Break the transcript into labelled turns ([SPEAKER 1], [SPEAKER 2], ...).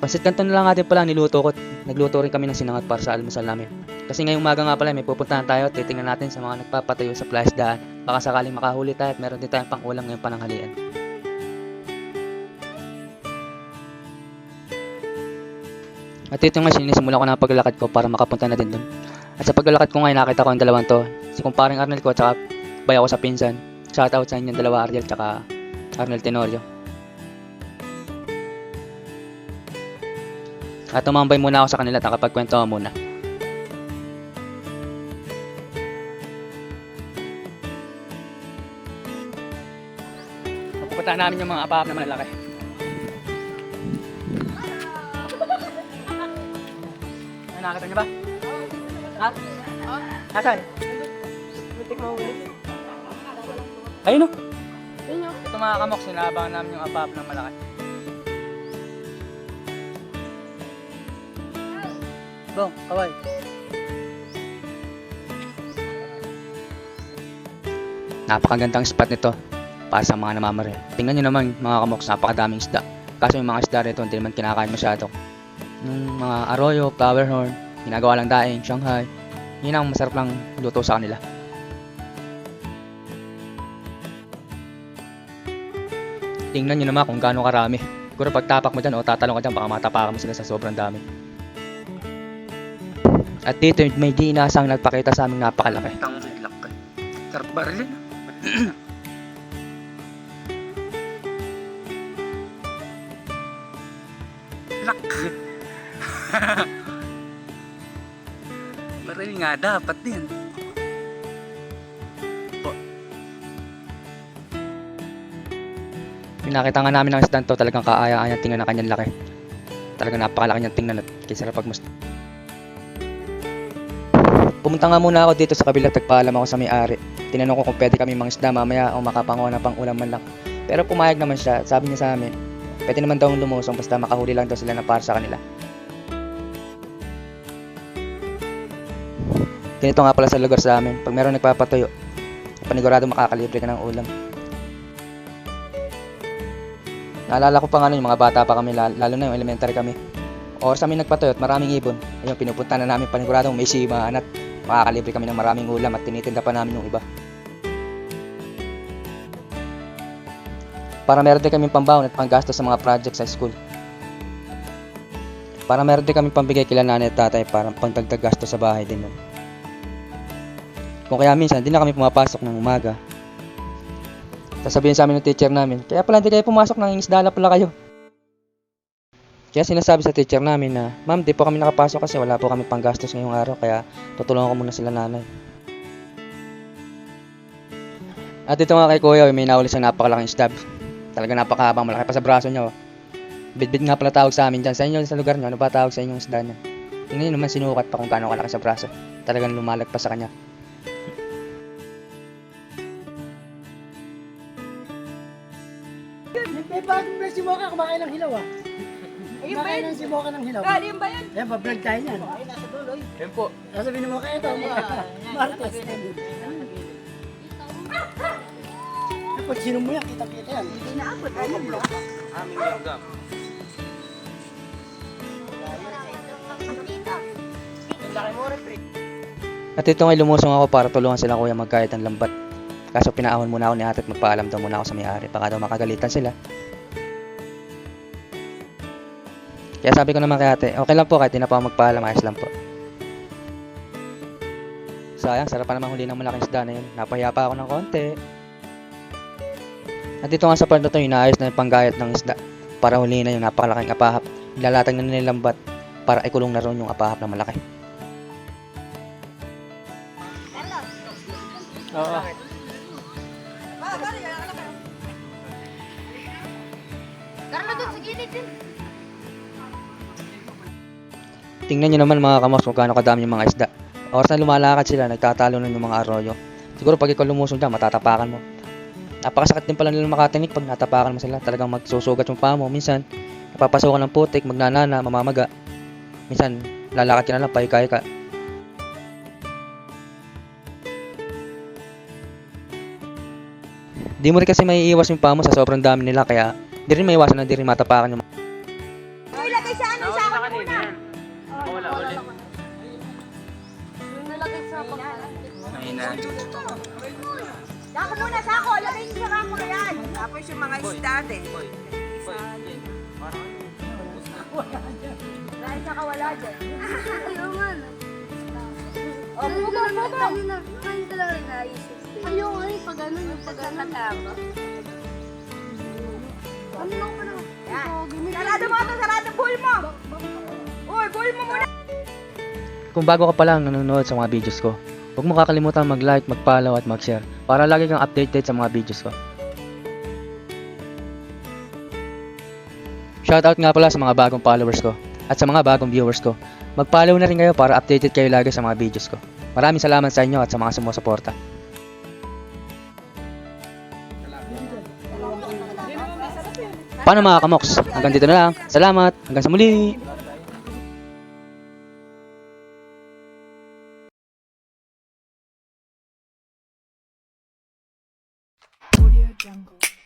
[SPEAKER 1] Pansit canton na lang natin pala niluto ko. Nagluto rin kami ng sinangag para sa almusal namin. Kasi ngayong umaga nga pala may pupuntahan tayo at titingnan natin sa mga nagpapatayo sa plasdaan. Baka sakaling makahuli tayo at meron din tayong pang-ulam ngayong pananghalian. At ito nga sinisimulan ko na ang paglalakad ko para makapunta na din doon. At sa paglalakad ko ngayon nakita ko ang dalawang to. Si kumparing Arnel ko at saka bayaw ko sa pinsan. Shoutout sa inyong dalawa, Ariel at saka Arnel Tenorio. At tumambay muna ako sa kanila at nakapagkwento ko muna. Pupuntahan namin yung mga apahap na malalaki. Nakakita niyo ba? Ha? Nasaan? Ayun o. Ito mga kamok, sinabangan namin yung apahap na malaki. Bong, kaway. Napakagandang spot nito para sa mga namamaril. Tingnan nyo naman mga kamoks, napakadaming isda. Kaso yung mga isda rito hindi naman kinakain masyado. Yung mga arroyo, flower horn, ginagawa lang daing, Shanghai. Yun ang masarap lang luto sa kanila. Tingnan nyo naman kung gaano karami. Siguro pag tapak mo dyan o tatalong ka dyan, baka matapakan mo sila sa sobrang dami. At dito may di inasang nagpakita sa aming napakalaki. Ang laki. Sarap barilin. Laki. Baril nga dapat din. Pinakita nga namin ng isdan to, talagang kaaya-aya tingnan ang kanyang laki. Talagang napakalaki niyang tingnan at kisarap pagmusta. Pumunta nga muna ako dito sa kabila, tagpaalam ako sa may-ari. Tinanong ko kung pwede kami mangisda mamaya o makapanguha na pang ulam man lang. Pero pumayag naman siya, sabi niya sa amin, pwede naman daw lumusong basta makahuli lang daw sila na para sa kanila. Ganito nga pala sa lugar sa amin, pag meron nagpapatuyo, panigurado makakalibre ka ng ulam. Naalala ko pa nga yung mga bata pa kami, lalo na yung elementary kami. Or sa amin nagpatuyo at maraming ibon, ayun pinupunta na namin paniguradong may simaan at makakalibre kami ng maraming ulam at tinitinda pa namin yung iba. Para meron din kami pambaon at panggastos sa mga project sa school. Para meron din kami pambigay kila nanay at tatay para pangdagdag gastos sa bahay din nun. Kung kaya minsan, hindi na kami pumapasok ng umaga. Sasabihin sa amin ng teacher namin, kaya pala hindi kayo pumasok ng isda na pala kayo. Kaya sinasabi sa teacher namin na, ma'am, di po kami nakapasok kasi wala po kami panggastos ngayong araw, kaya tutulungan ko muna sila nanay. At dito nga kay Kuya, may nahuli siyang napakalaking isda. Talaga napakahabang, malaki pa sa braso niya. Bitbit nga pala tawag sa amin dyan. Sa inyo, sa lugar niyo, ano ba tawag sa inyong isda niya? Tingnan niyo naman, sinukat pa kung gaano kalaki sa braso. Talagang lumalagpas sa kanya.
[SPEAKER 2] May bagong si Mocha kumakain ng hilaw ah.
[SPEAKER 3] Ayun ba yun?
[SPEAKER 2] Si Mocha ng hilaw.
[SPEAKER 3] Galing ba yun?
[SPEAKER 2] Ayan, pa-vlog tayo yan.
[SPEAKER 3] Nasa dulo.
[SPEAKER 1] Yan po.
[SPEAKER 2] Sasabihin ni Mocha ito, Martes. Kapag sino mo yan, kita-kita yan.
[SPEAKER 3] Hindi naabot. Ayun lang.
[SPEAKER 1] Aming langgam. At ito nga lumusong ako para tulungan sila kuya magkayat ng lambat. Kaso pinaahon muna ako ni ate at magpaalam daw muna ako sa may-ari. Baka daw makagalitan sila. Kaya sabi ko naman kay ate, okay lang po kahit di na pa ako magpaalam, ayos lang po. Sayang, sarap pa naman huli ng malaking isda na yun. Napahiya pa ako ng konti. At dito nga sa part na ito, inaayos na yung panggayat ng isda para huli na yung napakalaking apahap. Nilalatag na nila lambat para ikulong na ron yung apahap na malaki. Oo.
[SPEAKER 3] Karlo doon sa gilid din.
[SPEAKER 1] Tingnan nyo naman mga kamos kung gaano kadami yung mga isda. Oras na lumalakad sila, nagtatalo na yung mga arroyo. Siguro pag ikaw lumusong dyan, matatapakan mo. Napakasakit din pala nila makatinik pag natapakan mo sila. Talagang magsusugat yung paa mo. Minsan, napapasukan ng putik, magnanana, mamamaga. Minsan, lalakad ka na lang, pahika-hika. Di mo rin kasi maiiwas yung paa mo sa sobrang dami nila, kaya di rin maiwasan na di rin matapakan yung
[SPEAKER 3] Ilagay sa ano? agad sa pagkalan.
[SPEAKER 1] Ayun na.
[SPEAKER 3] Dako muna sa ako, lagay niyo sa kamo yan.
[SPEAKER 4] Tapos yung mga isda din.
[SPEAKER 3] Dahil sa kawala dyan.
[SPEAKER 5] Ayaw nga na.
[SPEAKER 3] O, buka.
[SPEAKER 5] Kain talaga naisip. Ayaw nga eh, pag ano, yung pag nakatama. Ano lang ko na?
[SPEAKER 3] Yan. Sarado mo ito, sarado bull mo. Uy, bull mo muna.
[SPEAKER 1] Kung bago ka pa lang nanonood sa mga videos ko, huwag mo kakalimutan mag-like, mag-follow at mag-share para lagi kang updated sa mga videos ko. Shoutout nga pala sa mga bagong followers ko at sa mga bagong viewers ko. Mag-follow na rin kayo para updated kayo lagi sa mga videos ko. Maraming salamat sa inyo at sa mga sumusuporta. Paano mga kamoks? Hanggang dito na lang. Salamat. Hanggang sa muli.
[SPEAKER 6] Audio Jungle.